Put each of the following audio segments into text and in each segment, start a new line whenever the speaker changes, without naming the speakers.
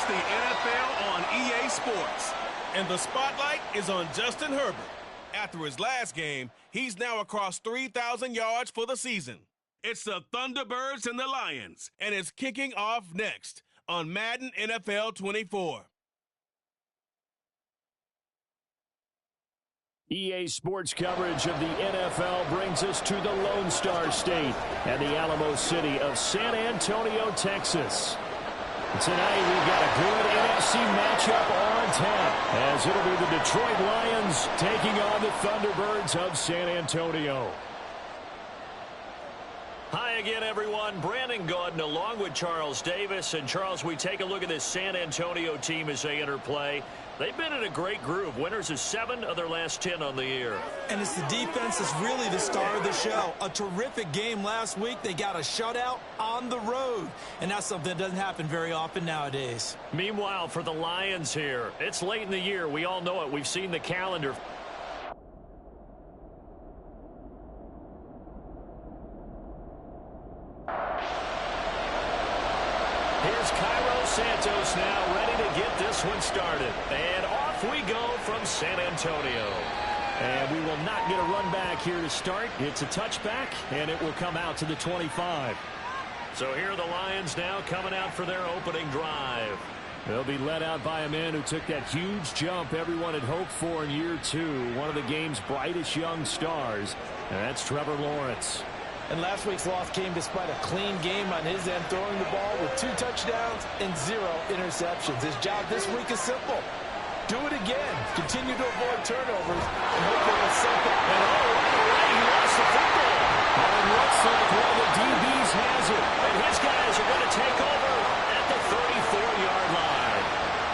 the NFL on EA Sports. And the spotlight is on Justin Herbert. After his last game, he's now across 3,000 yards for the season. It's the Thunderbirds and the Lions, and it's kicking off next on Madden NFL 24.
EA Sports coverage of the NFL brings us to the Lone Star State and the Alamo City of San Antonio, Texas. Tonight we've got a good NFC matchup on tap, as it'll be the Detroit Lions taking on the Thunderbirds of San Antonio. Hi again, everyone. Brandon Gaudin along with Charles Davis. And, Charles, we take a look at this San Antonio team as they enter play. They've been in a great groove. Winners of 7 of their last 10 on the year.
And it's the defense that's really the star of the show. A terrific game last week. They got a shutout on the road. And that's something that doesn't happen very often nowadays.
Meanwhile, for the Lions here, it's late in the year. We all know it. We've seen the calendar. Here's Cairo Santos now ready to get this one started. And off we go from San Antonio. And we will not get a run back here to start. It's a touchback, and it will come out to the 25. So here are the Lions now coming out for their opening drive. They'll be led out by a man who took that huge jump everyone had hoped for in year 2. One of the game's brightest young stars, and that's Trevor Lawrence.
And last week's loss came despite a clean game on his end, throwing the ball with 2 touchdowns and 0 interceptions. His job this week is simple. Do it again. Continue to avoid turnovers and hopefully it's simple.
And right away, he lost the football. And it looks like one of the DBs has it. And his guys are going to take over at the 34-yard line.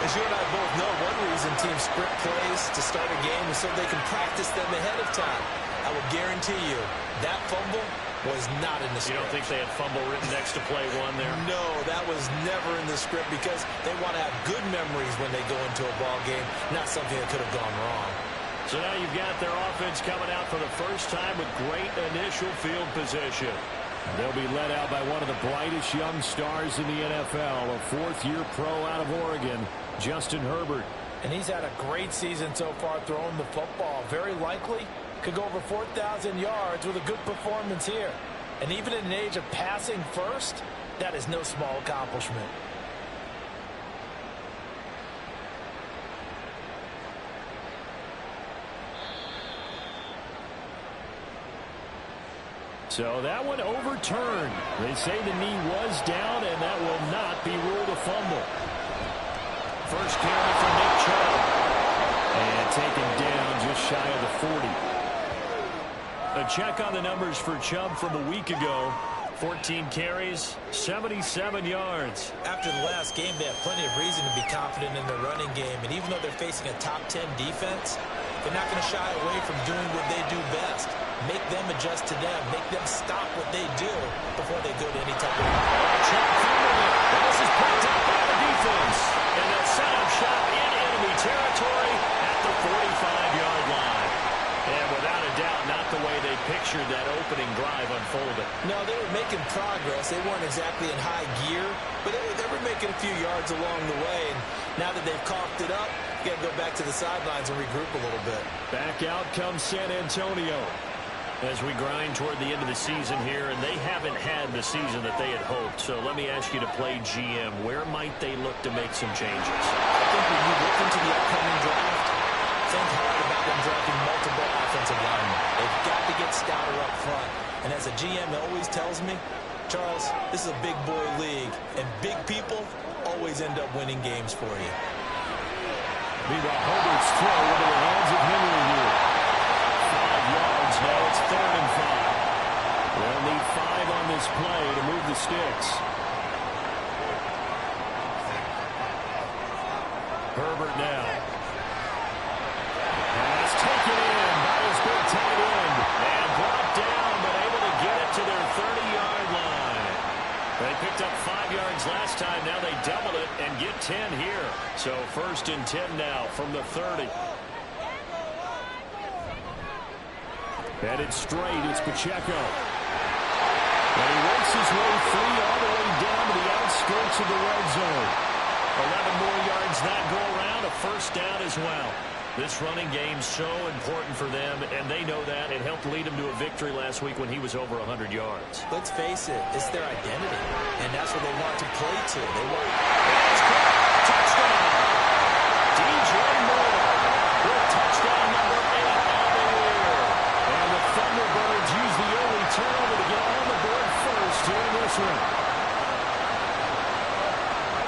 As you and I both know, one reason teams script plays to start a game is so they can practice them ahead of time. I will guarantee you that fumble was not in the script.
You don't think they had fumble written next to play 1 there?
No, that was never in the script because they want to have good memories when they go into a ball game, not something that could have gone wrong.
So now you've got their offense coming out for the first time with great initial field position. They'll be led out by one of the brightest young stars in the NFL, a 4th-year pro out of Oregon, Justin Herbert.
And he's had a great season so far throwing the football. Very likely could go over 4,000 yards with a good performance here. And even in an age of passing first, that is no small accomplishment.
So that one overturned. They say the knee was down, and that will not be ruled a fumble. First carry for Nick Chubb. And taken down just shy of the 40. A check on the numbers for Chubb from a week ago. 14 carries, 77 yards.
After the last game, they have plenty of reason to be confident in their running game. And even though they're facing a top 10 defense, they're not going to shy away from doing what they do best. Make them adjust to them. Make them stop what they do before they go to any type of...
Chubb fumbled it. This is picked up by the defense. And a setup shot in enemy territory at the 45-yard line. And without a doubt, not the way they pictured that opening drive unfolded.
No, they were making progress. They weren't exactly in high gear, but they were making a few yards along the way. And now that they've coughed it up, you got to go back to the sidelines and regroup a little bit.
Back out comes San Antonio as we grind toward the end of the season here, and they haven't had the season that they had hoped. So let me ask you to play GM. Where might they look to make some changes?
I think when you look into the upcoming draft, think hard about them drafting multiple offensive linemen. They've got to get stouter up front. And as a GM always tells me, Charles, this is a big boy league, and big people always end up winning games for you.
Meanwhile, Herbert's throw into the hands of Henry here. 5 yards now. It's 3rd and 5. They'll need 5 on this play to move the sticks. Herbert now. Pass taken in by his big tight end. And brought down, but able to get it to their 30-yard line. They picked up 5 yards last time. Now they doubled it and get 10 here. So 1st and 10 now from the 30. Headed straight, it's Pacheco. And he works his way free all the way down to the outskirts of the red zone. 11 more yards that go around, a first down as well. This running game's so important for them, and they know that. It helped lead them to a victory last week when he was over 100 yards.
Let's face it, it's their identity, and that's what they want to play to. They want touchdown. DJ Moore with touchdown number 8 on the year.
And the Thunderbirds use the early turnover to get on the board first here in this one.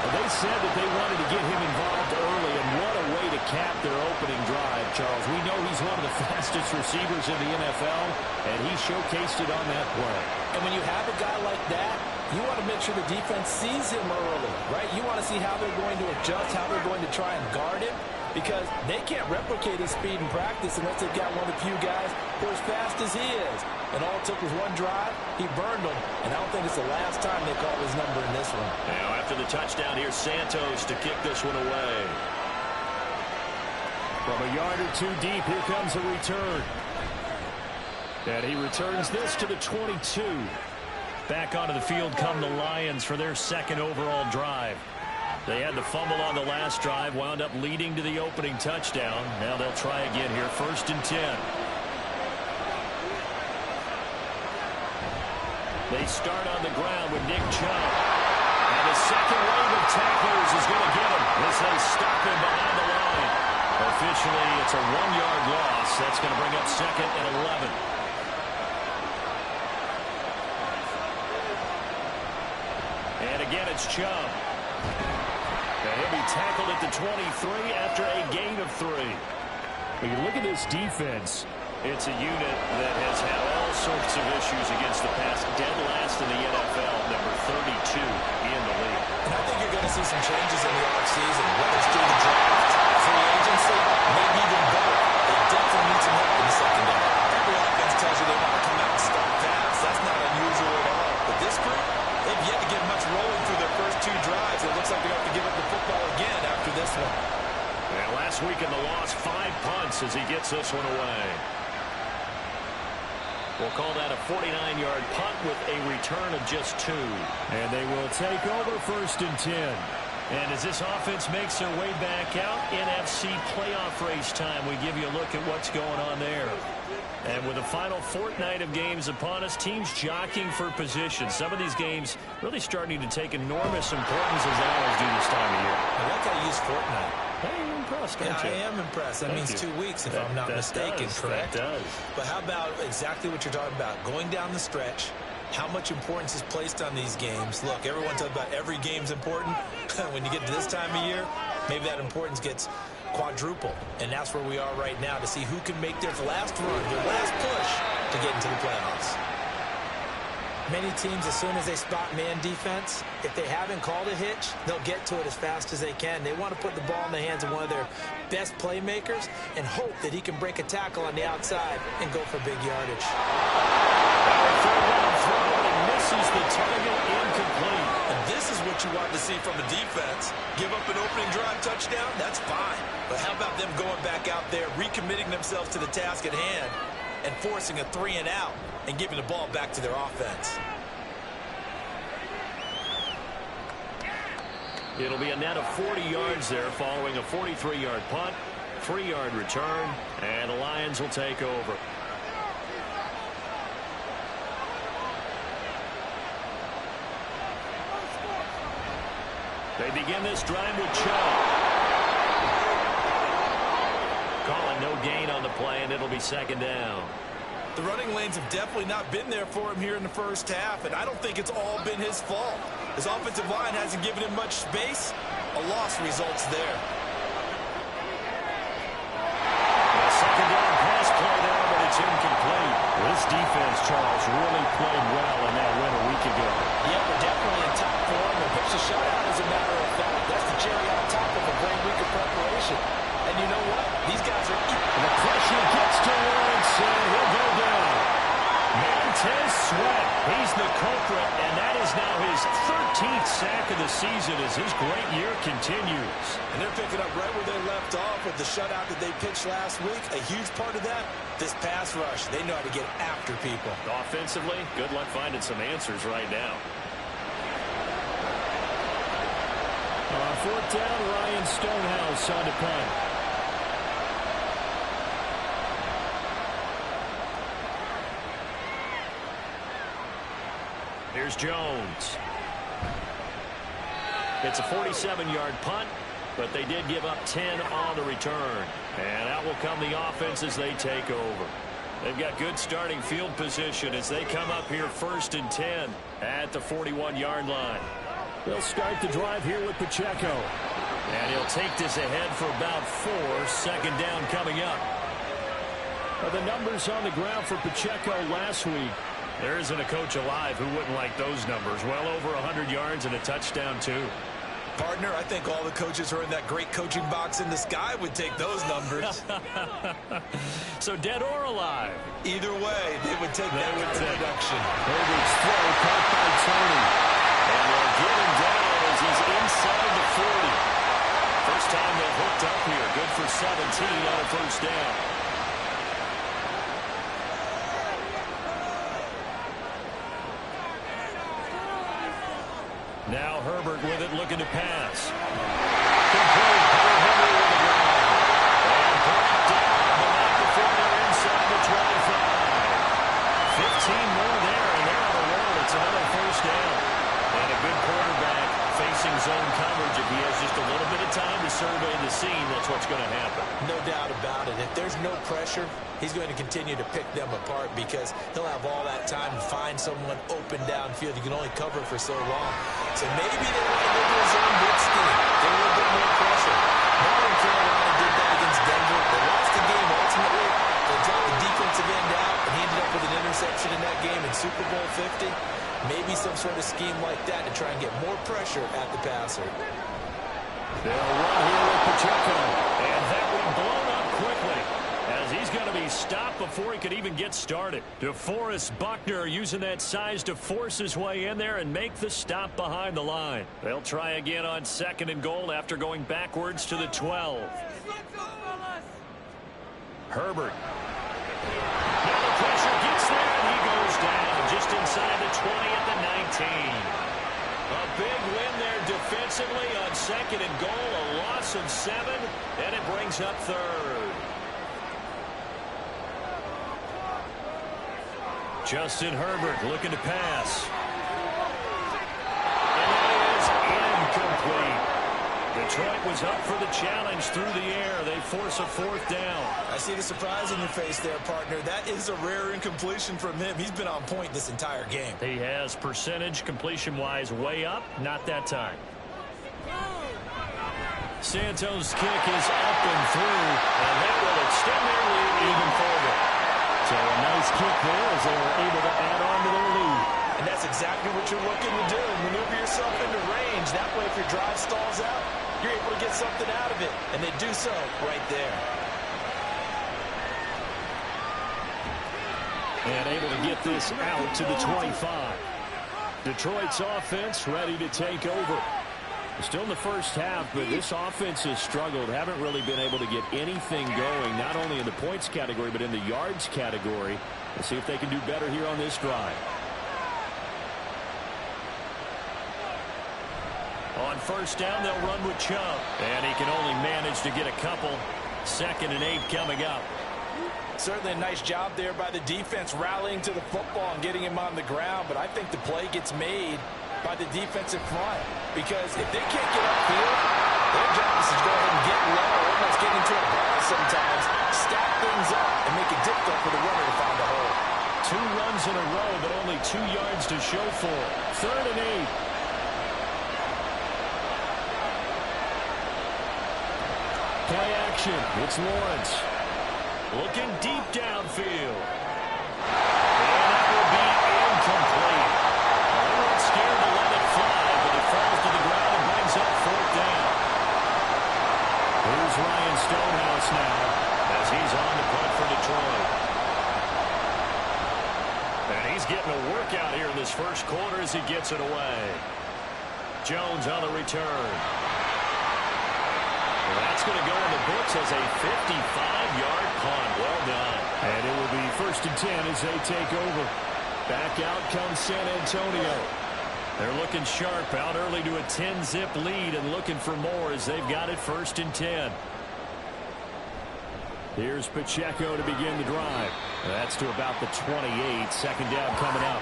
They said that they wanted to get him involved early, and what a way to cap their opening drive, Charles. We know he's one of the fastest receivers in the NFL, and he showcased it on that play.
And when you have a guy like that, you want to make sure the defense sees him early, right? You want to see how they're going to adjust, how they're going to try and guard him, because they can't replicate his speed in practice unless they've got one of the few guys who are as fast as he is. And all it took was one drive. He burned them. And I don't think it's the last time they call his number in this one.
Now, after the touchdown, here's Santos to kick this one away. From a yard or two deep, here comes a return. And he returns this to the 22. Back onto the field come the Lions for their second overall drive. They had the fumble on the last drive, wound up leading to the opening touchdown. Now they'll try again here, 1st and 10. They start on the ground with Nick Chubb. And the second wave of tacklers is going to get him as they stop him behind the line. Officially, it's a 1-yard loss. That's going to bring up 2nd and 11. And again, it's Chubb. And he'll be tackled at the 23 after a gain of 3. When you look at this defense, it's a unit that has had all sorts of issues against the pass. Dead last in the NFL, number 32 in the league.
And I think you're going to see some changes in the offseason, whether it's through the draft, free agency, maybe even both. They definitely need some help in the secondary. Every offense tells you they want to come out and start fast. That's not unusual at all. But this group, they've yet to get much rolling through their first 2 drives. It looks like they're going to have to give up the football again after this one.
And last week in the loss, 5 punts as he gets this one away. We'll call that a 49-yard punt with a return of just 2. And they will take over 1st and 10. And as this offense makes their way back out, NFC playoff race time, we give you a look at what's going on there. And with the final fortnight of games upon us, teams jockeying for position. Some of these games really starting to take enormous importance as they always do this time of year.
I like how you use fortnight.
Hey, you're impressed, aren't you?
I am impressed. That means 2 weeks, if I'm not mistaken, correct?
That does.
But how about exactly what you're talking about? Going down the stretch, how much importance is placed on these games? Look, everyone talks about every game's important. When you get to this time of year, maybe that importance gets quadruple. And that's where we are right now to see who can make their last run, their last push to get into the playoffs. Many teams, as soon as they spot man defense, if they haven't called a hitch, they'll get to it as fast as they can. They want to put the ball in the hands of one of their best playmakers and hope that he can break a tackle on the outside and go for big yardage.
And misses the target, incomplete.
And this is what you want to see from a defense. Give up an opening drive touchdown, that's fine. But how about them going back out there, recommitting themselves to the task at hand, and forcing a 3-and-out and giving the ball back to their offense.
It'll be a net of 40 yards there following a 43-yard punt, 3-yard return, and the Lions will take over. They begin this drive with Chubb. Calling no gain on the play, and it'll be 2nd down.
The running lanes have definitely not been there for him here in the first half, and I don't think it's all been his fault. His offensive line hasn't given him much space. A loss results there.
A 2nd down pass play there, but it's incomplete. This defense, Charles, really played well in that win a week ago.
Yeah, they're definitely in top form. They pitched a shutout, as a matter of fact. That's the cherry on top of a great week of preparation. And you know what? These guys are...
The pressure gets to Lawrence, and he'll go down. Montez Sweat, he's the culprit, and that is now his 13th sack of the season as his great year continues.
And they're picking up right where they left off with the shutout that they pitched last week. A huge part of that, this pass rush. They know how to get after people.
Offensively, good luck finding some answers right now. fourth down, Ryan Stonehouse on to punt. Here's Jones. It's a 47-yard punt, but they did give up 10 on the return. And out will come the offense as they take over. They've got good starting field position as they come up here 1st and 10 at the 41-yard line. They'll start the drive here with Pacheco. And he'll take this ahead for about 4. 2nd down coming up. The numbers on the ground for Pacheco last week. There isn't a coach alive who wouldn't like those numbers. Well over 100 yards and a touchdown, too.
Partner, I think all the coaches who are in that great coaching box in the sky would take those numbers.
So dead or alive?
Either way, they would take that kind of production.
Herbert's throw caught by Tony. And they'll get him down as he's inside the 40. First time they've hooked up here. Good for 17 on a 1st down. Now Herbert with it, looking to pass. Complete. Henry with the ground. And brought down the night before they're inside the 25. 15 more there, and they're on a roll. It's another 1st down. And a good quarterback facing zone coverage. If he has just a little bit of time to survey the scene, that's what's going to happen.
No doubt about it. If there's no pressure, he's going to continue to pick them apart because he'll have all that time to find someone open downfield. You can only cover for so long. So maybe they want to go to a zone blitz scheme. Get a little bit more pressure. Northern Carolina did that against Denver. They lost the game ultimately. They dropped the defensive end out, and he ended up with an interception in that game in Super Bowl 50. Maybe some sort of scheme like that to try and get more pressure at the passer.
They'll run here with Pacheco. And that one blown up quickly as he's going to be stopped before he could even get started. DeForest Buckner using that size to force his way in there and make the stop behind the line. They'll try again on 2nd and goal after going backwards to the 12. Herbert. Now the pressure gets there and he goes down just inside the 20 at the 19. A big win there defensively on 2nd and goal. A loss of 7, and it brings up 3rd. Justin Herbert looking to pass. And that is incomplete. Detroit was up for the challenge through the air. They force a 4th down.
I see the surprise in your face there, partner. That is a rare incompletion from him. He's been on point this entire game.
He has percentage completion-wise way up. Not that time. Santos' kick is up and through, and that will extend their lead even further. So a nice kick there as they were able to add on to their lead.
And that's exactly what you're looking to do. Maneuver yourself into range. That way, if your drive stalls out, you're able to get something out of it. And they do so right there.
And able to get this out to the 25. Detroit's offense ready to take over. Still in the first half, but this offense has struggled. Haven't really been able to get anything going, not only in the points category, but in the yards category. Let's see if they can do better here on this drive. On 1st down, they'll run with Chubb. And he can only manage to get a couple. 2nd and 8 coming up.
Certainly a nice job there by the defense rallying to the football and getting him on the ground. But I think the play gets made by the defensive front. Because if they can't get upfield, their job is to go ahead and get low, almost get into a ball sometimes, stack things up, and make it difficult for the runner to find a hole.
2 runs in a row, but only 2 yards to show for it. 3rd and 8. Play action. It's Lawrence. Looking deep downfield. And that will be incomplete. They weren't scared to let it fly, but it falls to the ground and brings up 4th down. Here's Ryan Stonehouse now as he's on to punt for Detroit. And he's getting a workout here in this first quarter as he gets it away. Jones on the return. Well, that's going to go in the books as a 55-yard punt. Well done. And it will be 1st and 10 as they take over. Back out comes San Antonio. They're looking sharp, out early to a 10-zip lead and looking for more as they've got it 1st and 10. Here's Pacheco to begin the drive. That's to about the 28. 2nd down coming up.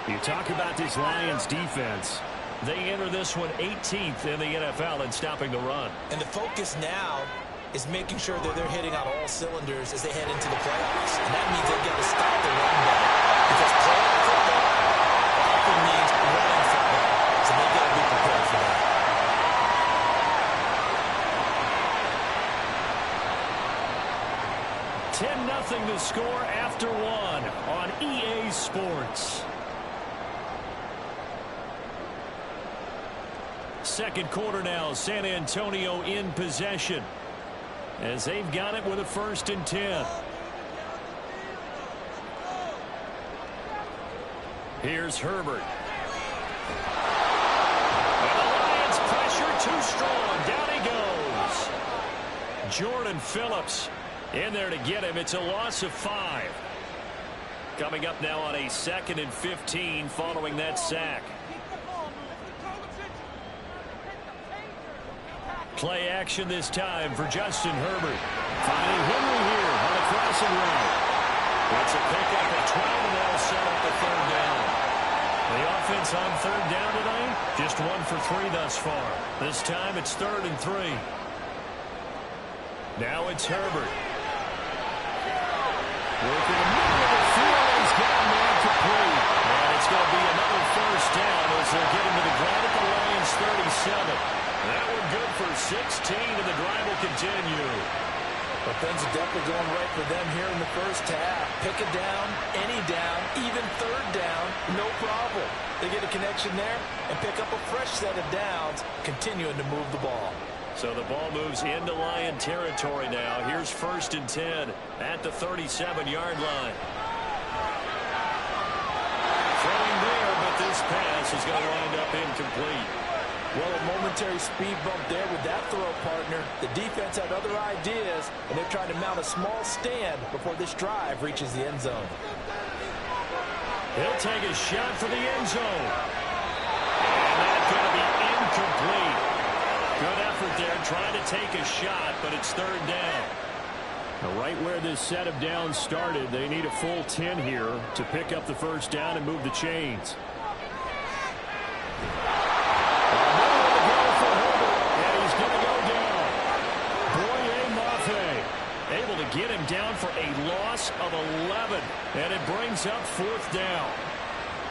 You talk about this Lions defense. They enter this one 18th in the NFL in stopping the run.
And the focus now is making sure that they're hitting on all cylinders as they head into the playoffs. And that means they've got to stop the run back. Because playing football often means running football. So they've got to be prepared for that.
Nothing to score after 1 on EA Sports. 2nd quarter now, San Antonio in possession as they've got it with a 1st and 10. Here's Herbert. And the Lions pressure too strong. Down he goes. Jordan Phillips in there to get him. It's a loss of 5. Coming up now on a 2nd and 15 following that sack. Play action this time for Justin Herbert. Finding Henry here on a crossing route. It's a pickup at 12 and they'll set up the 3rd down. The offense on 3rd down tonight, just 1 for 3 thus far. This time it's 3rd and 3. Now it's Herbert. Working the middle of the field. He's got him there complete. And it's going to be another 1st down as they're getting to the ground at the Lions 37. That one good for 16, and the drive will continue.
But things are definitely going right for them here in the 1st half. Pick it down, any down, even 3rd down, no problem. They get a connection there and pick up a fresh set of downs, continuing to move the ball.
So the ball moves into Lion territory now. Here's 1st and 10 at the 37-yard line. Throwing there, but this pass is going to wind up incomplete.
Well, a momentary speed bump there with that throw, partner. The defense had other ideas, and they're trying to mount a small stand before this drive reaches the end zone.
He'll take a shot for the end zone. And that's going to be incomplete. Good effort there, trying to take a shot, but it's 3rd down. Now, right where this set of downs started, they need a full 10 here to pick up the 1st down and move the chains. Able to get him down for a loss of 11, and it brings up 4th down.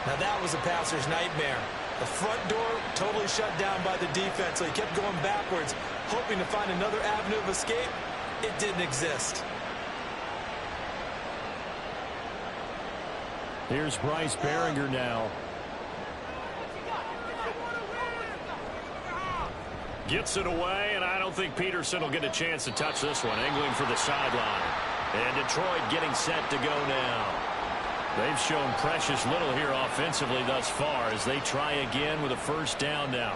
Now that was a passer's nightmare. The front door totally shut down by the defense, so he kept going backwards, hoping to find another avenue of escape. It didn't exist.
Here's Bryce Baringer now. Gets it away, and I don't think Peterson will get a chance to touch this one. Angling for the sideline. And Detroit getting set to go now. They've shown precious little here offensively thus far as they try again with a 1st down now.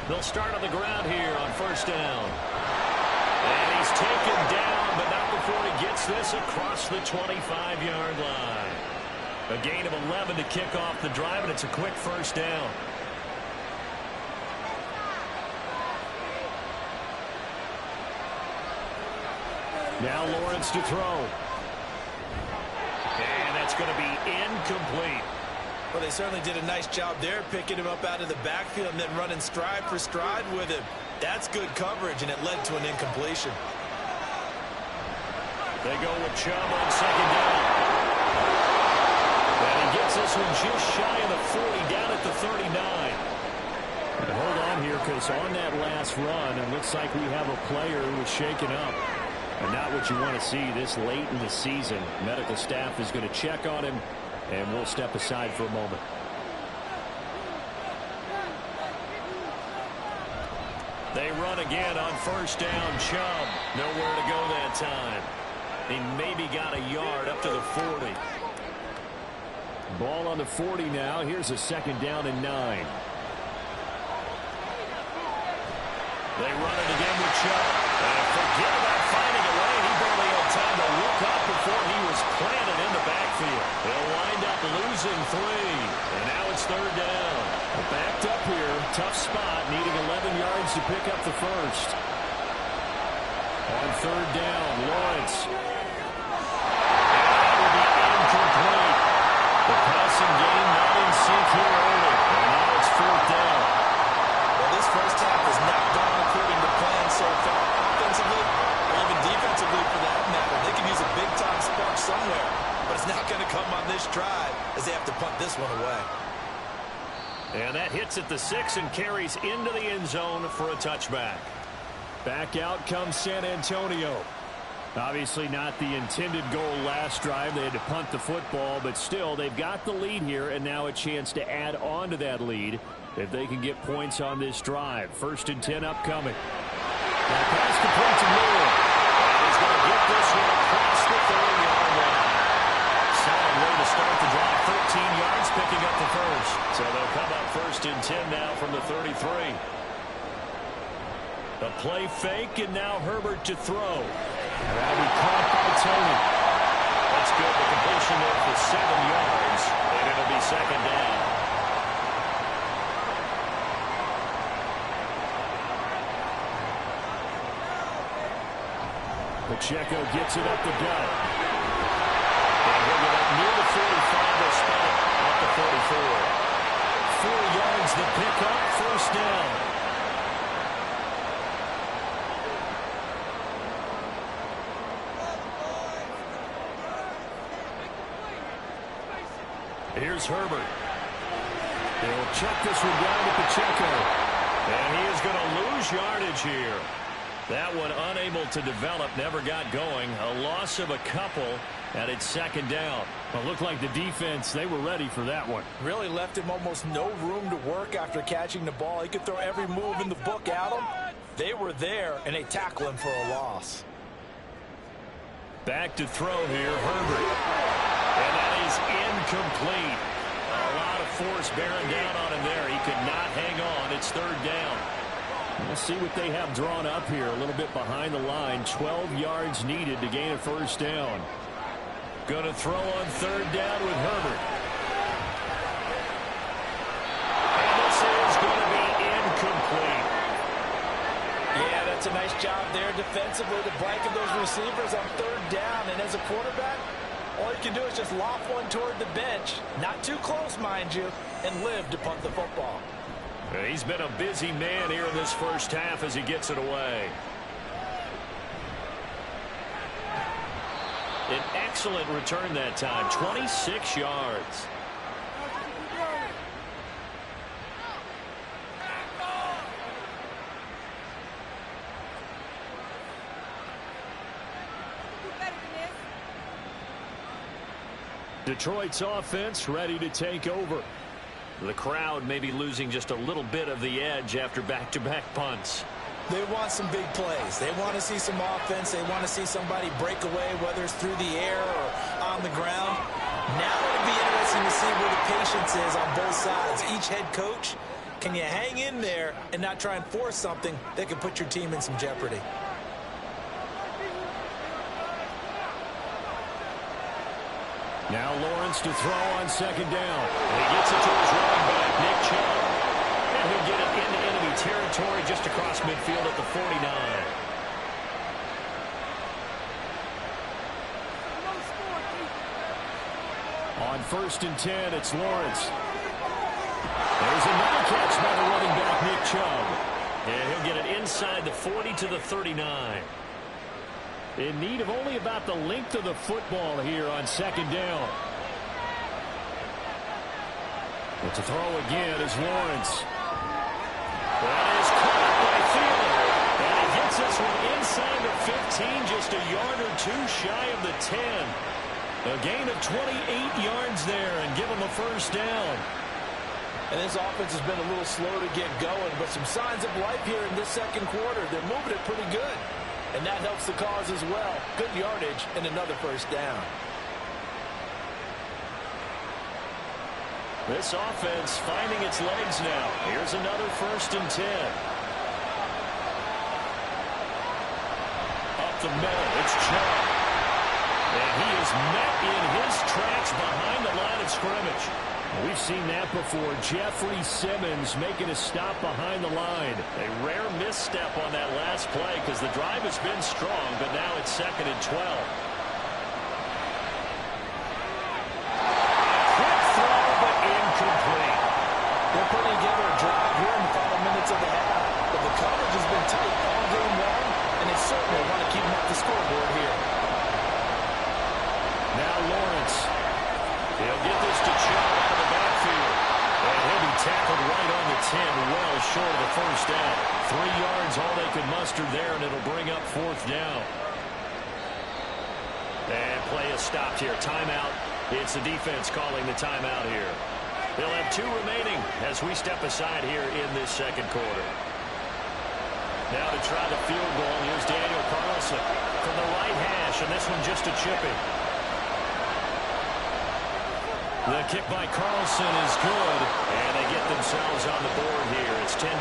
They'll start on the ground here on 1st down. And he's taken down, but not before he gets this across the 25-yard line. A gain of 11 to kick off the drive, and it's a quick 1st down. Now Lawrence to throw. And that's going to be incomplete.
Well, they certainly did a nice job there, picking him up out of the backfield and then running stride for stride with him. That's good coverage, and it led to an incompletion.
They go with Chubb on 2nd down. And he gets this one just shy of the 40, down at the 39. And hold on here, because on that last run, it looks like we have a player who was shaken up. And not what you want to see this late in the season. Medical staff is going to check on him, and we'll step aside for a moment. They run again on 1st down. Chubb nowhere to go that time. He maybe got a yard up to the 40. Ball on the 40 now. Here's a 2nd down and 9. They run it again with Chubb. And forget about finding a before he was planted in the backfield. They'll wind up losing 3. And now it's third down. Backed up here. Tough spot. Needing 11 yards to pick up the first. On third down, Lawrence. And that will be incomplete. The passing game not in sync here early. And now it's fourth down.
Well, this first half has not gone according to plan so far. Offensively, or even defensively for that matter. They can use a big-time spark somewhere. But it's not going to come on this drive as they have to punt this one away.
And that hits at the 6 and carries into the end zone for a touchback. Back out comes San Antonio. Obviously not the intended goal last drive. They had to punt the football, but still they've got the lead here and now a chance to add on to that lead if they can get points on this drive. 1st and 10 upcoming. Now pass complete to Moore. And he's going to get this one across the 30-yard line. Solid way to start the drive. 13 yards picking up the first. So they'll come up 1st and 10 now from the 33. A play fake, and now Herbert to throw. That'll be caught by Tony. That's good. The completion there for 7 yards, and it'll be second down. Pacheco gets it up the gut. And he'll get up near the 45. They'll spot it at the 44. 4 yards the pickup, first down. Here's Herbert. He'll check this one down to Pacheco. And he is going to lose yardage here. That one unable to develop, never got going. A loss of a couple, and it's second down. It looked like the defense, they were ready for that one.
Really left him almost no room to work after catching the ball. He could throw every move in the book at him. They were there, and they tackle him for a loss.
Back to throw here, Herbert. And that is incomplete. A lot of force bearing down on him there. He could not hang on. It's third down. We'll see what they have drawn up here. A little bit behind the line. 12 yards needed to gain a first down. Going to throw on third down with Herbert. And this is going to be incomplete.
Yeah, that's a nice job there defensively to blanket those receivers on third down. And as a quarterback, all you can do is just loft one toward the bench. Not too close, mind you, and live to punt the football.
He's been a busy man here in this first half as he gets it away. An excellent return that time, 26 yards. Detroit's offense ready to take over. The crowd may be losing just a little bit of the edge after back-to-back punts.
They want some big plays. They want to see some offense. They want to see somebody break away, whether it's through the air or on the ground. Now it'll be interesting to see where the patience is on both sides. Each head coach, can you hang in there and not try and force something that could put your team in some jeopardy?
Now Lawrence to throw on second down. And he gets it to his running back, Nick Chubb. And he'll get it into enemy territory just across midfield at the 49. On 1st and 10, it's Lawrence. There's another catch by the running back, Nick Chubb. And he'll get it inside the 40 to the 39. In need of only about the length of the football here on second down. But to throw again is Lawrence. That is caught by Thielen. And he gets this one inside the 15, just a yard or two shy of the 10. A gain of 28 yards there and give him a first down.
And this offense has been a little slow to get going, but some signs of life here in this second quarter. They're moving it pretty good. And that helps the cause as well. Good yardage and another first down.
This offense finding its legs now. Here's another 1st and 10. Up the middle, it's Chubb. And he is met in his tracks behind the line of scrimmage. We've seen that before. Jeffrey Simmons making a stop behind the line. A rare misstep on that last play because the drive has been strong, but now it's 2nd and 12. Quick throw, but incomplete.
They're putting together a drive here in the final minutes of the half, but the coverage has been tight all game long, and they certainly want to keep them off the scoreboard here.
Now Lawrence. He'll get this to Chubb out of the backfield. And he'll be tackled right on the 10, well short of the first down. 3 yards, all they could muster there, and it'll bring up 4th down. And play is stopped here. Timeout. It's the defense calling the timeout here. They'll have 2 remaining as we step aside here in this 2nd quarter. Now to try the field goal, here's Daniel Carlson from the right hash, and this one just a chipping. The kick by Carlson is good, and they get themselves on the board here. It's 10-3.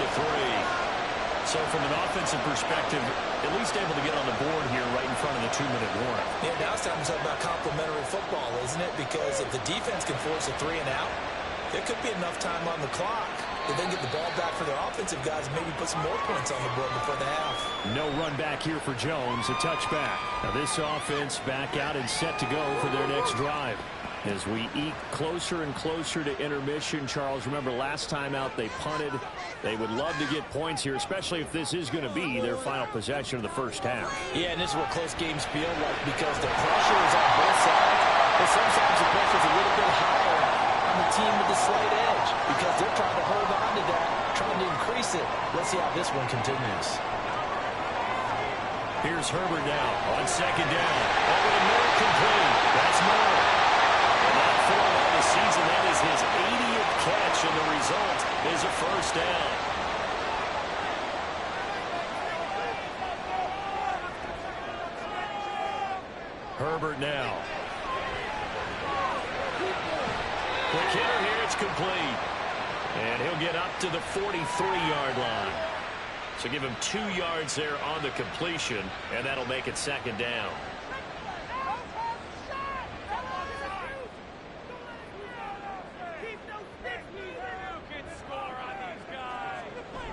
So from an offensive perspective, at least able to get on the board here right in front of the 2-minute warning.
Yeah, now it's time to talk about complementary football, isn't it? Because if the defense can force a 3 and out, there could be enough time on the clock. If they get the ball back for their offensive guys, maybe put some more points on the board before the half.
No run back here for Jones, a touchback. Now this offense back out and set to go for their next drive. As we eke closer and closer to intermission, Charles, remember last time out they punted. They would love to get points here, especially if this is going to be their final possession of the first half.
Yeah, and this is what close games feel like because the pressure is on both sides, but sometimes the pressure is a little bit higher on the team with the slight edge because they're trying to hold on to that, trying to increase it. Let's see how this one continues.
Here's Herbert now on 2nd down. Over to Moore, complete. That's Moore. For him on the season, that is his 80th catch, and the result is a first down. Herbert now. Quick hitter here, it's complete. And he'll get up to the 43-yard line. So give him 2 yards there on the completion, and that'll make it 2nd down.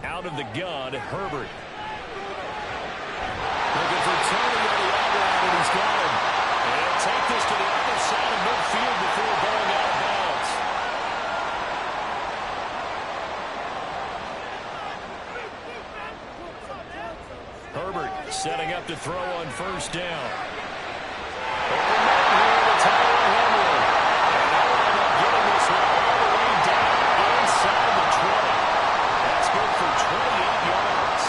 Out of the gun, Herbert. Looking for Tony on the outright, and he's got him. And he'll take this to the other side of midfield before going out of bounds. Herbert setting up to throw on 1st down. Open man here to Tyler Henry. And they'll wind up getting this one all the way down inside the 20. That's good for 28 yards.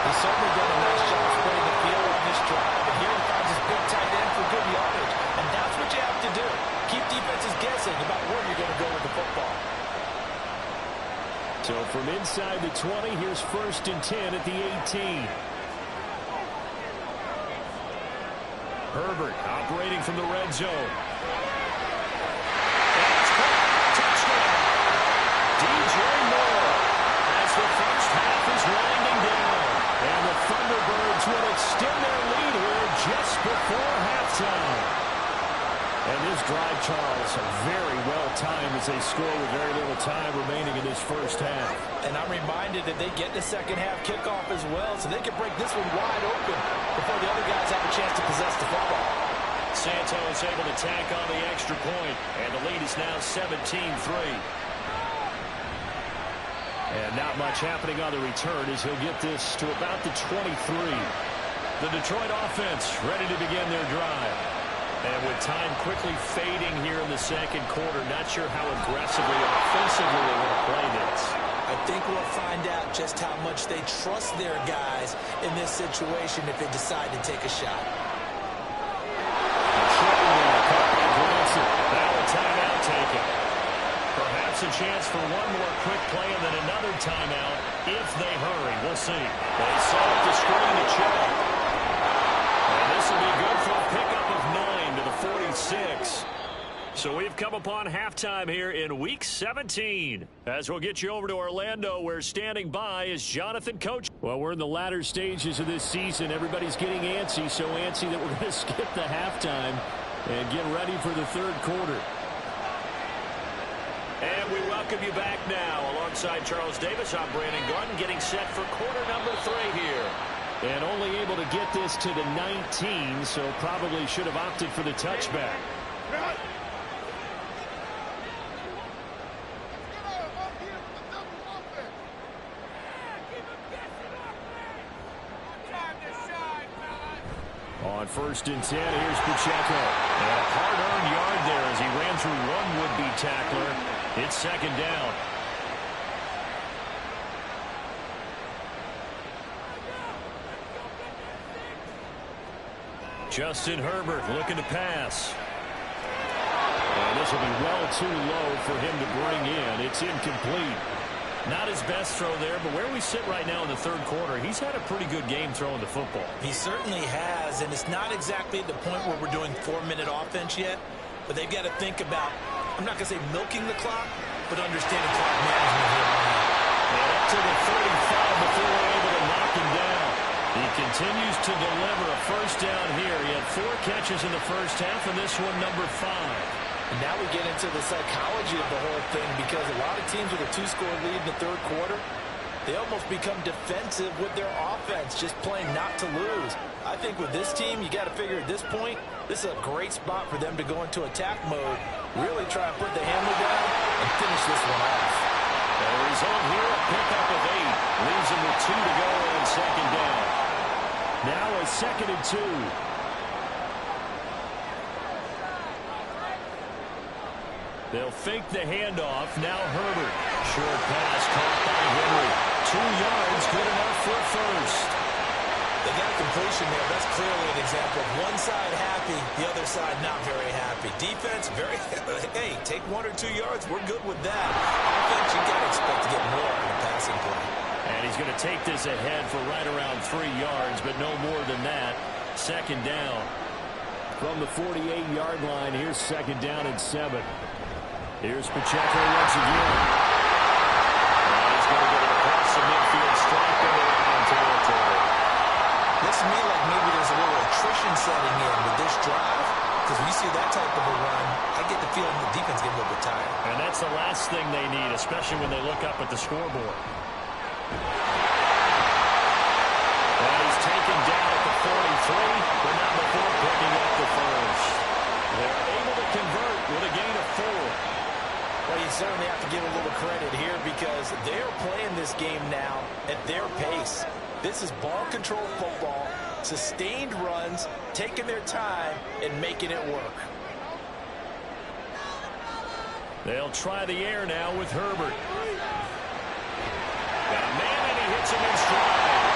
He's certainly done a nice job spreading the field on this drive. And here he finds his big tight end for good yardage. And that's what you have to do. Keep defenses guessing about where you're going to go with the football.
So from inside the 20, here's 1st and 10 at the 18. Herbert operating from the red zone. That's caught. Touchdown. DJ Moore as the first half is winding down. And the Thunderbirds will extend their lead here just before halftime. And this drive, Charles, very well timed as they score with very little time remaining in this first half.
And I'm reminded that they get the second half kickoff as well, so they can break this one wide open before the other guys have a chance to possess the football.
Santos able to tack on the extra point, and the lead is now 17-3. And not much happening on the return as he'll get this to about the 23. The Detroit offense ready to begin their drive. And with time quickly fading here in the 2nd quarter, not sure how aggressively or offensively they want to play this.
I think we'll find out just how much they trust their guys in this situation if they decide to take a shot.
Now a timeout taken. Perhaps a chance for one more quick play and then another timeout if they hurry. We'll see. They set up the screen to Chubb. And this will be good for a pickup of 9 to the 46. So we've come upon halftime here in Week 17. As we'll get you over to Orlando, where standing by is Jonathan Coach. Well, we're in the latter stages of this season. Everybody's getting antsy, so antsy that we're going to skip the halftime and get ready for the third quarter.
And we welcome you back now. Alongside Charles Davis, I'm Brandon Garden, getting set for quarter number 3 here.
And only able to get this to the 19, so probably should have opted for the touchback. On 1st and 10, here's Pacheco. And a hard-earned yard there as he ran through one would-be tackler. It's 2nd down. Justin Herbert looking to pass. And this will be well too low for him to bring in. It's incomplete.
Not his best throw there, but where we sit right now in the third quarter, he's had a pretty good game throwing the football.
He certainly has, and it's not exactly at the point where we're doing 4-minute offense yet, but they've got to think about, I'm not going to say milking the clock, but understanding clock management here.
And up to the 35 before they're able to knock him down. He continues to deliver a first down here. He had 4 catches in the first half, and this one number 5.
And now we get into the psychology of the whole thing, because a lot of teams with a 2-score lead in the third quarter, they almost become defensive with their offense, just playing not to lose. I think with this team, you got to figure at this point, this is a great spot for them to go into attack mode, really try and put the hammer down and finish this one off.
The result here, a pickup of 8. Leaves him with 2 to go on 2nd down. Now a 2nd and 2. They'll fake the handoff. Now Herbert. Short pass caught by Henry. 2 yards, good enough for a first.
They got a completion there. That's clearly an example of one side happy, the other side not very happy. Defense, very, hey, take 1 or 2 yards. We're good with that. Offense, you got to expect to get more in the passing play.
And he's going to take this ahead for right around 3 yards, but no more than that. 2nd down. From the 48-yard line, here's 2nd down and 7. Here's Pacheco once again. And he's going to get it across the midfield, strike around territory.
Looks to me like maybe there's a little attrition setting in with this drive, because when you see that type of a run, I get the feeling the defense getting a little bit tired.
And that's the last thing they need, especially when they look up at the scoreboard. And he's taken down at the 43, but not before picking up the first. They're able to convert with a gain of 4.
Well, you certainly have to give a little credit here, because they're playing this game now at their pace. This is ball control football, sustained runs, taking their time, and making it work.
They'll try the air now with Herbert. Got a man, and he hits him in stride.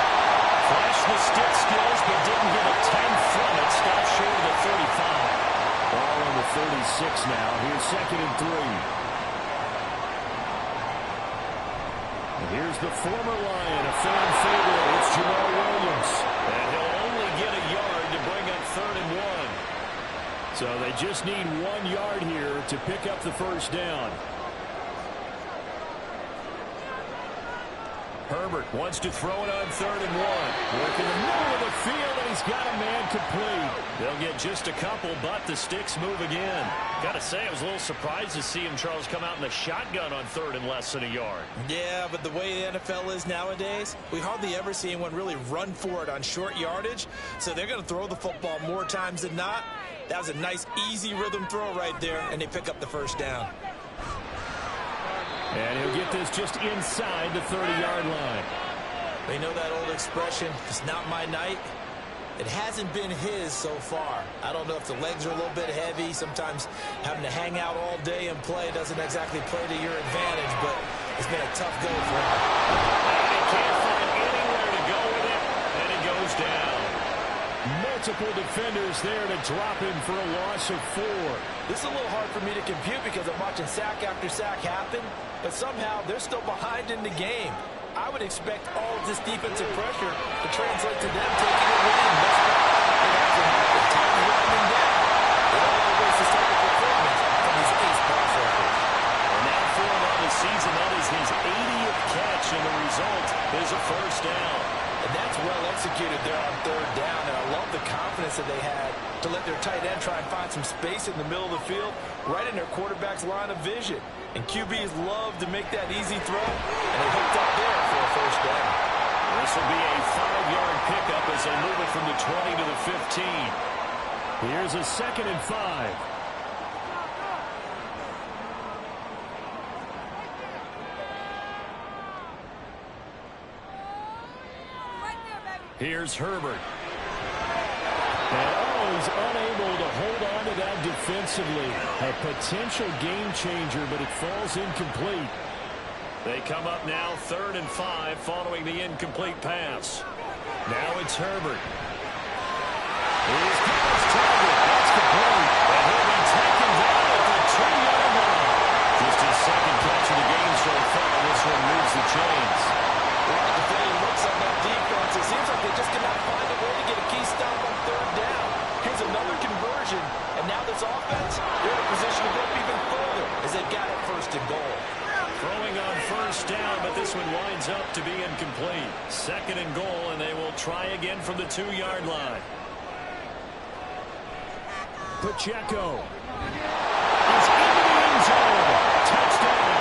Flashed the stick skills, but didn't get a 10 from it. Stopped short of the 35. Ball on the 36 now. Here's 2nd and 3. Here's the former Lion, a fan favorite. It's Jamal Williams. And he'll only get a yard to bring up 3rd and 1. So they just need 1 yard here to pick up the first down. Herbert wants to throw it on 3rd and 1. Working the middle of the field, and he's got a man complete. They'll get just a couple, but the sticks move again. Got to say, I was a little surprised to see him, Charles, come out in the shotgun on 3rd and less than a yard.
Yeah, but the way the NFL is nowadays, we hardly ever see anyone really run for it on short yardage. So they're going to throw the football more times than not. That was a nice, easy rhythm throw right there, and they pick up the first down.
And he'll get this just inside the 30-yard line.
They know that old expression, it's not my night. It hasn't been his so far. I don't know if the legs are a little bit heavy. Sometimes having to hang out all day and play doesn't exactly play to your advantage, but it's been a tough go for him.
And he can't find anywhere to go with it, and he goes down. Multiple defenders there to drop him for a loss of 4.
This is a little hard for me to compute because I'm watching sack after sack happen, but somehow they're still behind in the game. I would expect all of this defensive pressure to translate to them taking a lead. That's not it hasn't happened. Time to run them down. They don't want to waste this type of performance from these ace pass rushers.
And now for him on the season, that is his 80th catch, and the result is a first down.
some space in the middle of the field, right in their quarterback's line of vision. And QBs love to make that easy throw, and they hooked up there for a first down.
This will be a 5-yard pickup as they move it from the 20 to the 15. Here's a 2nd and 5. Here's Herbert. And he's unable to hold on to that defensively. A potential game changer, but it falls incomplete. They come up now 3rd and 5 following the incomplete pass. Now it's Herbert. Here's Paul's target. That's complete. And he'll be taken down at the 2-yard line. Just his 2nd catch of the game so far. This one moves the chains.
Well, the way it looks on that defense, it seems like they just cannot find a way to get a key stop on 3rd down. Here's another conversion, and now this offense, they're in a position to go up even further as they've got it 1st and goal.
Throwing on 1st down, but this one winds up to be incomplete. 2nd and goal, and they will try again from the 2-yard line. Pacheco is into the end zone. Touchdown.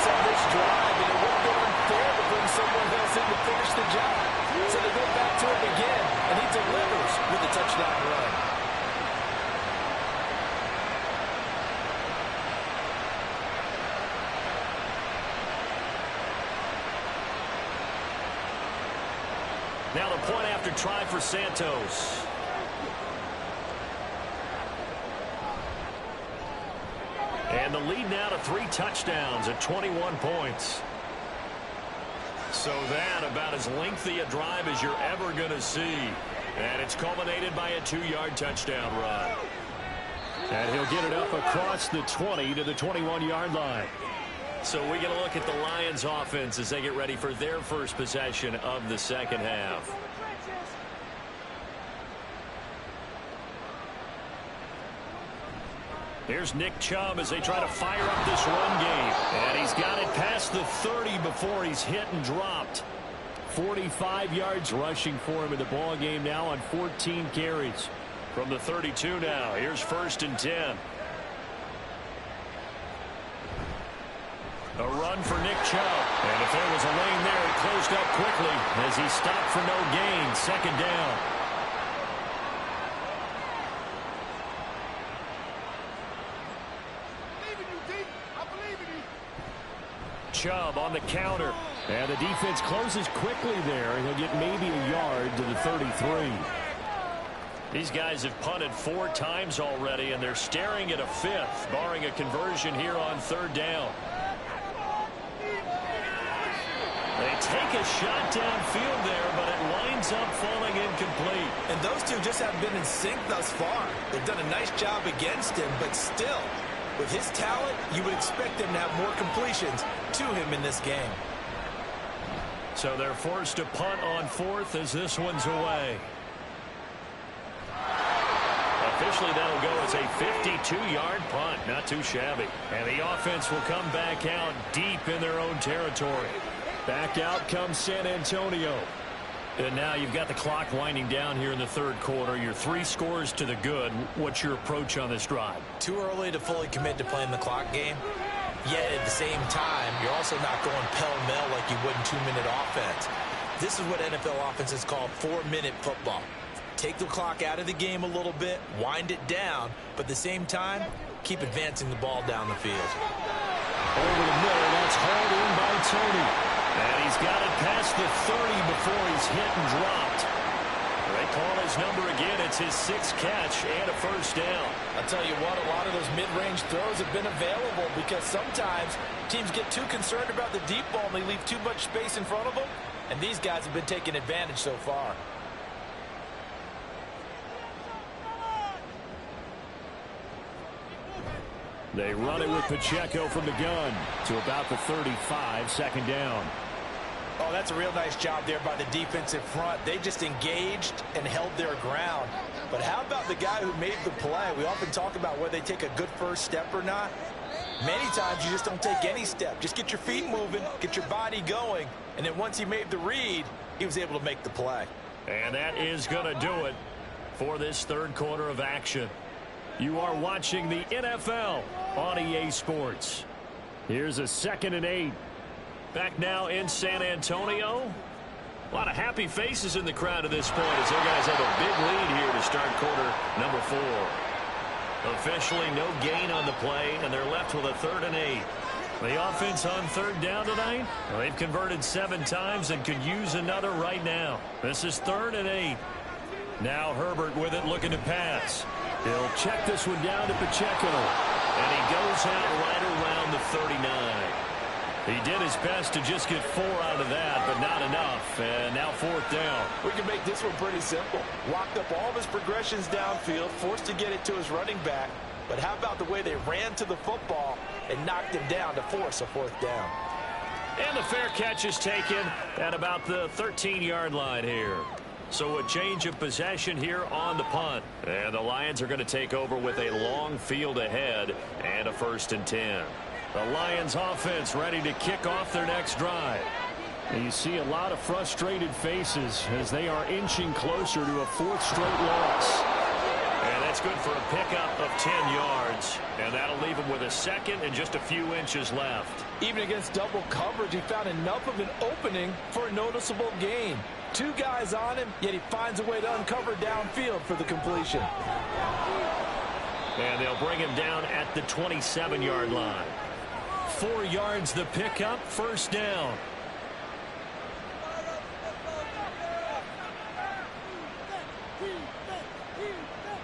On this drive, and it would have been unfair to bring someone else in to finish the job. So they go back to him again, and he delivers with a touchdown run.
Now the point after try for Santos. And the lead now to 3 touchdowns at 21 points. So that about as lengthy a drive as you're ever going to see. And it's culminated by a 2-yard touchdown run. And he'll get it up across the 20 to the 21-yard line. So we get a look at the Lions offense as they get ready for their first possession of the 2nd half. Here's Nick Chubb as they try to fire up this run game. And he's got it past the 30 before he's hit and dropped. 45 yards rushing for him in the ball game now on 14 carries. From the 32 now, here's 1st and 10. A run for Nick Chubb. And if there was a lane there, it closed up quickly as he stopped for no gain. 2nd down. Chubb on the counter. And the defense closes quickly there. And he'll get maybe a yard to the 33. These guys have punted 4 times already, and they're staring at a 5th, barring a conversion here on 3rd down. They take a shot downfield there, but it winds up falling incomplete.
And those two just haven't been in sync thus far. They've done a nice job against him, but still, with his talent, you would expect him to have more completions to him in this game.
So they're forced to punt on 4th as this one's away. Officially, that'll go as a 52-yard punt. Not too shabby. And the offense will come back out deep in their own territory. Back out comes San Antonio. And now you've got the clock winding down here in the 3rd quarter. You're 3 scores to the good. What's your approach on this drive?
Too early to fully commit to playing the clock game. Yet at the same time, you're also not going pell-mell like you would in 2-minute offense. This is what NFL offenses call 4-minute football. Take the clock out of the game a little bit, wind it down, but at the same time, keep advancing the ball down the field.
Over the middle, that's hauled in by Tony. And he's got it past the 30 before he's hit and dropped. They call his number again. It's his 6th catch and a 1st down.
I'll tell you what, a lot of those mid-range throws have been available because sometimes teams get too concerned about the deep ball and they leave too much space in front of them. And these guys have been taking advantage so far.
They run it with Pacheco from the gun to about the 35, 2nd down.
Oh, that's a real nice job there by the defensive front. They just engaged and held their ground. But how about the guy who made the play? We often talk about whether they take a good first step or not. Many times you just don't take any step. Just get your feet moving, get your body going, and then once he made the read, he was able to make the play.
And that is going to do it for this third quarter of action. You are watching the NFL on EA Sports. Here's a 2nd and 8. Back now in San Antonio. A lot of happy faces in the crowd at this point as their guys have a big lead here to start quarter number 4. Officially no gain on the play, and they're left with a 3rd and 8. The offense on 3rd down tonight, well, they've converted 7 times and could use another right now. This is 3rd and 8. Now Herbert with it, looking to pass. He'll check this one down to Pacheco, and he goes out right around the 39. He did his best to just get 4 out of that, but not enough. And now 4th down.
We can make this one pretty simple. Locked up all of his progressions downfield, forced to get it to his running back. But how about the way they ran to the football and knocked him down to force a 4th down?
And the fair catch is taken at about the 13-yard line here. So a change of possession here on the punt. And the Lions are going to take over with a long field ahead and a 1st and 10. The Lions offense ready to kick off their next drive. And you see a lot of frustrated faces as they are inching closer to a 4th straight loss. And that's good for a pickup of 10 yards. And that'll leave him with a 2nd and just a few inches left.
Even against double coverage, he found enough of an opening for a noticeable gain. 2 guys on him, yet he finds a way to uncover downfield for the completion.
And they'll bring him down at the 27-yard line. 4 yards the pickup, 1st down.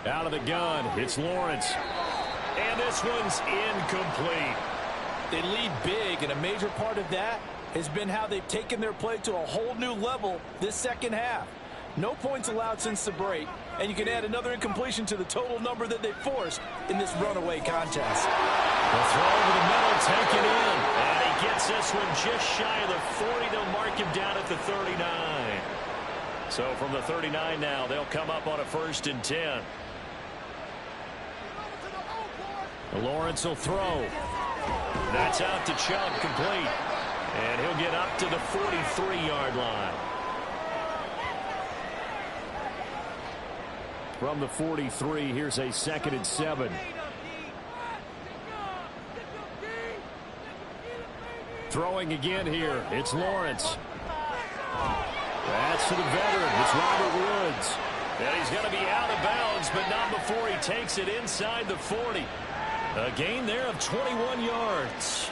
Out of the gun, it's Lawrence. And this one's incomplete.
They lead big, and a major part of that has been how they've taken their play to a whole new level this second half. No points allowed since the break, and you can add another incompletion to the total number that they forced in this runaway contest.
The throw over the middle, taken in, and he gets this one just shy of the 40. They'll mark him down at the 39. So from the 39 now, they'll come up on a 1st and 10. Lawrence will throw. That's out to Chubb, complete. And he'll get up to the 43-yard line. From the 43, here's a 2nd and 7. Throwing again here, it's Lawrence. That's to the veteran, it's Robert Woods. And he's going to be out of bounds, but not before he takes it inside the 40. A gain there of 21 yards.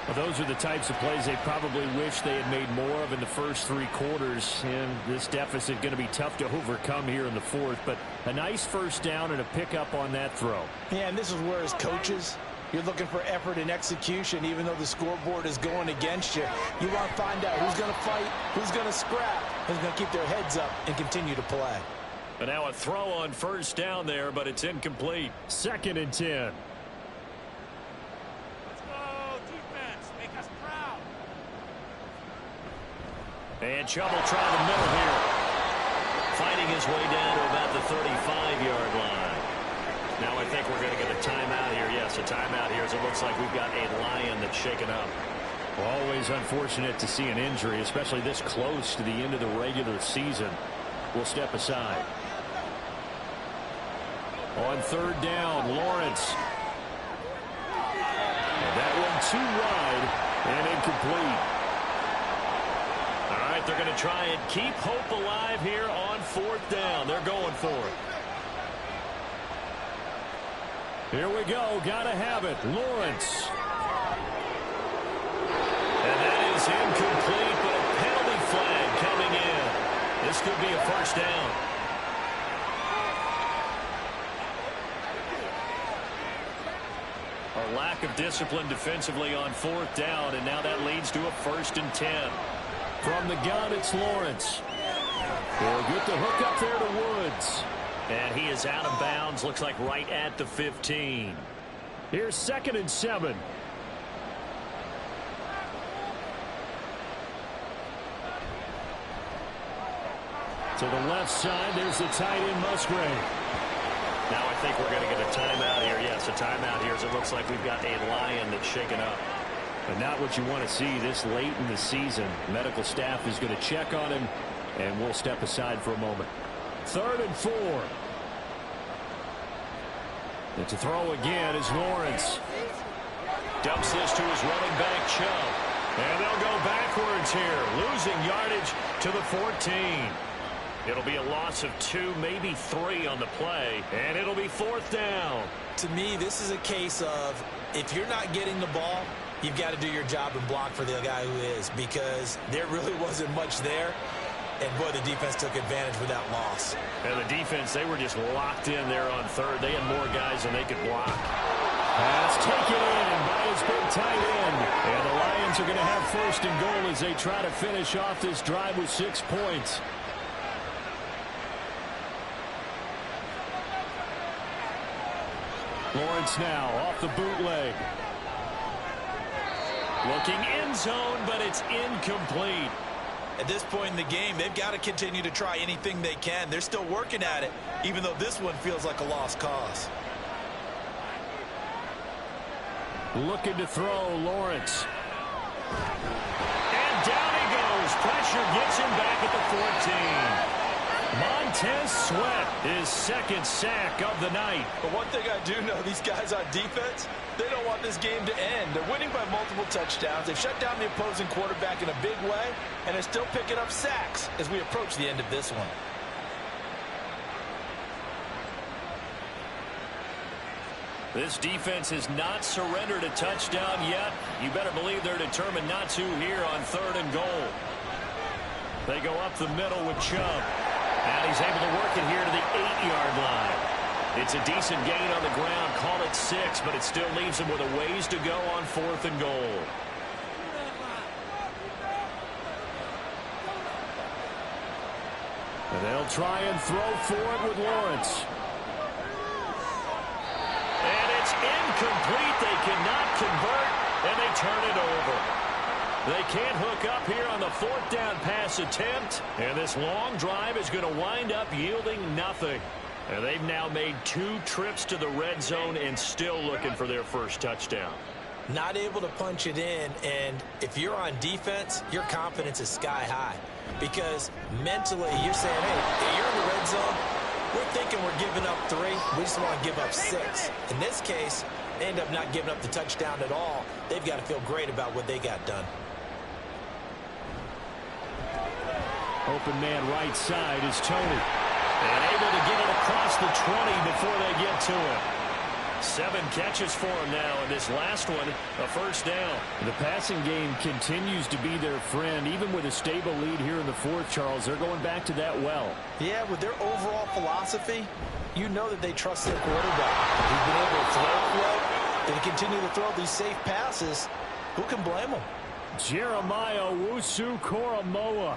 Well, those are the types of plays they probably wish they had made more of in the first 3 quarters. And this deficit going to be tough to overcome here in the 4th. But a nice 1st down and a pickup on that throw.
Yeah, and this is where as coaches, you're looking for effort and execution, even though the scoreboard is going against you. You want to find out who's going to fight, who's going to scrap, who's going to keep their heads up and continue to play.
And now a throw on 1st down there, but it's incomplete. 2nd and 10. And Chubb will try the middle here. Fighting his way down to about the 35-yard line. Now I think we're going to get a timeout here. Yes, a timeout here as it looks like we've got a Lion that's shaken up. Well, always unfortunate to see an injury, especially this close to the end of the regular season. We'll step aside. On 3rd down, Lawrence. And that one too wide and incomplete. All right, they're going to try and keep hope alive here on 4th down. They're going for it. Here we go. Got to have it. Lawrence. And that is incomplete, but a penalty flag coming in. This could be a 1st down. A lack of discipline defensively on 4th down, and now that leads to a 1st and 10. From the gun, it's Lawrence. They'll get the hook up there to Woods. And he is out of bounds, looks like right at the 15. Here's 2nd and 7. To the left side, there's the tight end, Musgrave. Now I think we're going to get a timeout here. Yes, a timeout here as it looks like we've got a Lion that's shaken up. But not what you want to see this late in the season. Medical staff is going to check on him, and we'll step aside for a moment. 3rd and 4. And to throw again is Lawrence.
Dumps this to his running back, Chubb. And they'll go backwards here, losing yardage to the 14. It'll be a loss of 2, maybe 3 on the play, and it'll be 4th down.
To me, this is a case of if you're not getting the ball, you've got to do your job and block for the guy who is, because there really wasn't much there. And, boy, the defense took advantage with that loss.
And the defense, they were just locked in there on 3rd. They had more guys than they could block.
Pass taken in by his big tight end. And the Lions are going to have 1st and goal as they try to finish off this drive with 6 points. Lawrence now off the bootleg.
Looking end zone, but it's incomplete.
At this point in the game, they've got to continue to try anything they can. They're still working at it, even though this one feels like a lost cause.
Looking to throw, Lawrence.
And down he goes. Pressure gets him back at the 14. Montez Sweat, his 2nd sack of the night.
But one thing I do know, these guys on defense, they don't want this game to end. They're winning by multiple touchdowns. They've shut down the opposing quarterback in a big way, and they're still picking up sacks as we approach the end of this one.
This defense has not surrendered a touchdown yet. You better believe they're determined not to here on 3rd and goal. They go up the middle with Chubb. And he's able to work it here to the 8-yard line. It's a decent gain on the ground. Call it 6, but it still leaves him with a ways to go on 4th and goal.
And they'll try and throw for it with Lawrence.
And it's incomplete. They cannot convert, and they turn it over. They can't hook up here on the 4th down pass attempt, and this long drive is going to wind up yielding nothing. And they've now made 2 trips to the red zone and still looking for their 1st touchdown.
Not able to punch it in, and if you're on defense, your confidence is sky high. Because mentally, you're saying, hey, you're in the red zone, we're thinking we're giving up 3, we just want to give up 6. In this case, they end up not giving up the touchdown at all. They've got to feel great about what they got done.
Open man right side is Tony.
And able to get it across the 20 before they get to him. 7 catches for him now, and this last one, a 1st down.
The passing game continues to be their friend. Even with a stable lead here in the 4th, Charles, they're going back to that well.
Yeah, with their overall philosophy, you know that they trust their quarterback. He's been able to throw well. They continue to throw these safe passes. Who can blame them?
Jeremiah Owusu-Koramoah.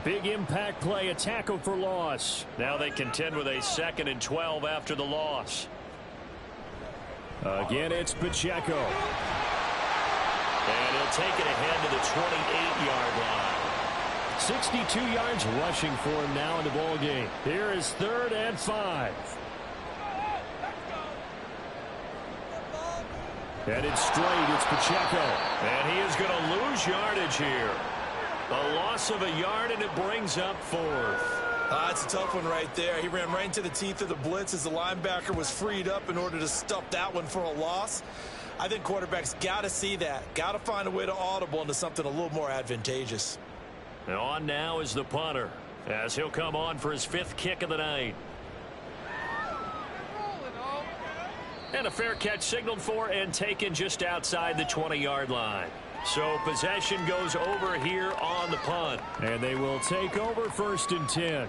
Big impact play, a tackle for loss.
Now they contend with a 2nd and 12 after the loss.
Again, it's Pacheco.
And he'll take it ahead to the 28-yard line.
62 yards rushing for him now in the ball game. Here is 3rd and 5. Headed straight, it's Pacheco.
And he is going to lose yardage here. A loss of a yard, and it brings up 4th.
It's a tough one right there. He ran right into the teeth of the blitz as the linebacker was freed up in order to stop that one for a loss. I think quarterbacks got to see that. Got to find a way to audible into something a little more advantageous.
And on now is the punter, as he'll come on for his 5th kick of the night. And a fair catch signaled for and taken just outside the 20-yard line. So possession goes over here on the punt.
And they will take over 1st and 10.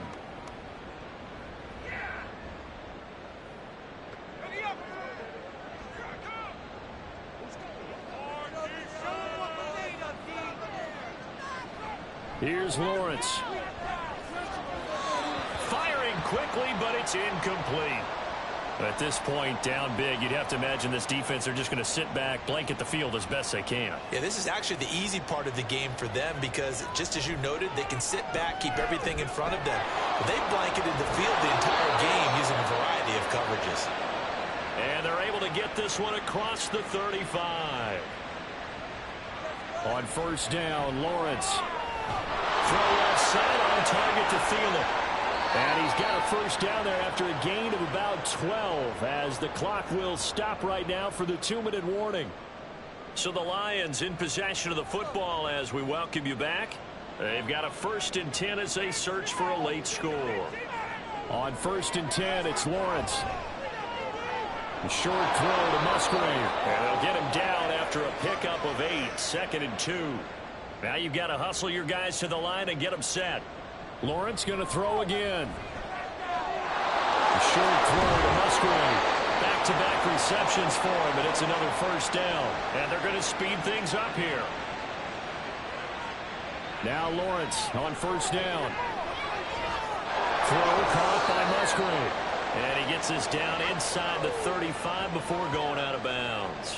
Here's Lawrence.
Firing quickly, but it's incomplete.
At this point, down big, you'd have to imagine this defense are just going to sit back, blanket the field as best they can.
Yeah, this is actually the easy part of the game for them because, just as you noted, they can sit back, keep everything in front of them. But they blanketed the field the entire game using a variety of coverages.
And they're able to get this one across the 35.
On 1st down, Lawrence. Throw outside on target to Thielen. And he's got a first down there after a gain of about 12 as the clock will stop right now for the 2-minute warning.
So the Lions in possession of the football as we welcome you back. They've got a 1st and 10 as they search for a late score.
On 1st and 10, it's Lawrence. A short throw to Musgrave.
And they'll get him down after a pickup of 8, 2nd and 2. Now you've got to hustle your guys to the line and get them set.
Lawrence going to throw again. A short throw to Musgrave.
Back-to-back receptions for him, and it's another first down. And they're going to speed things up here.
Now Lawrence on 1st down. Throw caught by Musgrave.
And he gets us down inside the 35 before going out of bounds.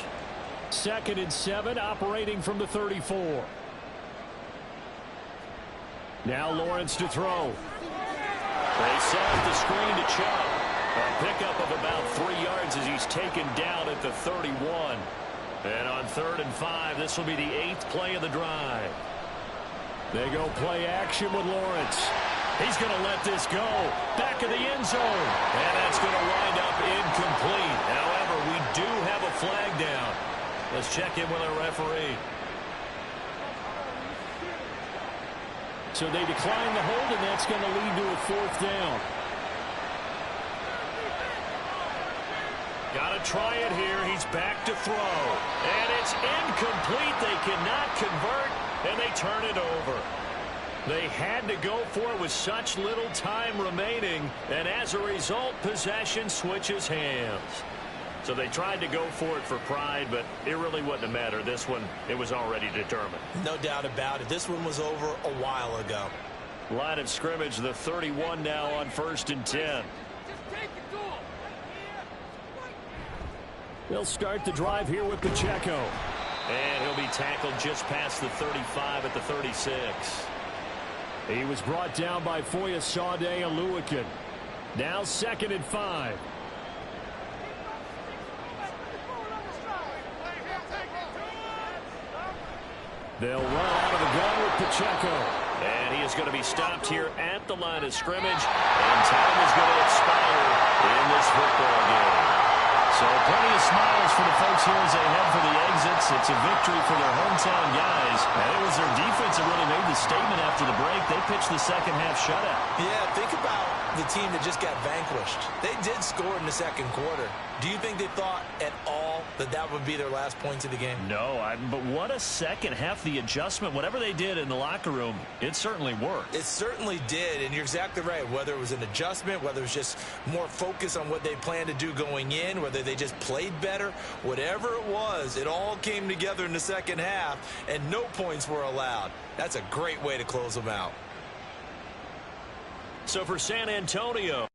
2nd and 7, operating from the 34. Now Lawrence to throw.
They set up the screen to Chubb. A pickup of about 3 yards as he's taken down at the 31. And on 3rd and 5, this will be the 8th play of the drive.
They go play action with Lawrence.
He's going to let this go. Back of the end zone. And that's going to wind up incomplete. However, we do have a flag down. Let's check in with our referee.
So they decline the hold, and that's going to lead to a 4th down.
Got to try it here. He's back to throw. And it's incomplete. They cannot convert, and they turn it over. They had to go for it with such little time remaining, and as a result, possession switches hands. So they tried to go for it for pride, but it really wouldn't have mattered. This one, it was already determined.
No doubt about it. This one was over a while ago.
Line of scrimmage, the 31 now on 1st and 10.
They'll start the drive here with Pacheco.
And he'll be tackled just past the 35 at the 36.
He was brought down by Foyesade Oluokun. Now 2nd and 5. They'll run out of the gun with Pacheco.
And he is going to be stopped here at the line of scrimmage. And time is going to expire in this football game. So plenty of smiles for the folks here as they head for the exits. It's a victory for their hometown guys. And it was their defense that really made the statement after the break. They pitched the second half shutout.
Yeah, think about the team that just got vanquished. They did score in the 2nd quarter. Do you think they thought at all that that would be their last points of the game?
No, but what a second half. The adjustment, whatever they did in the locker room, it certainly worked.
It certainly did, and you're exactly right. Whether it was an adjustment, whether it was just more focus on what they planned to do going in, whether they just played better, whatever it was, it all came together in the second half, and no points were allowed. That's a great way to close them out.
So for San Antonio,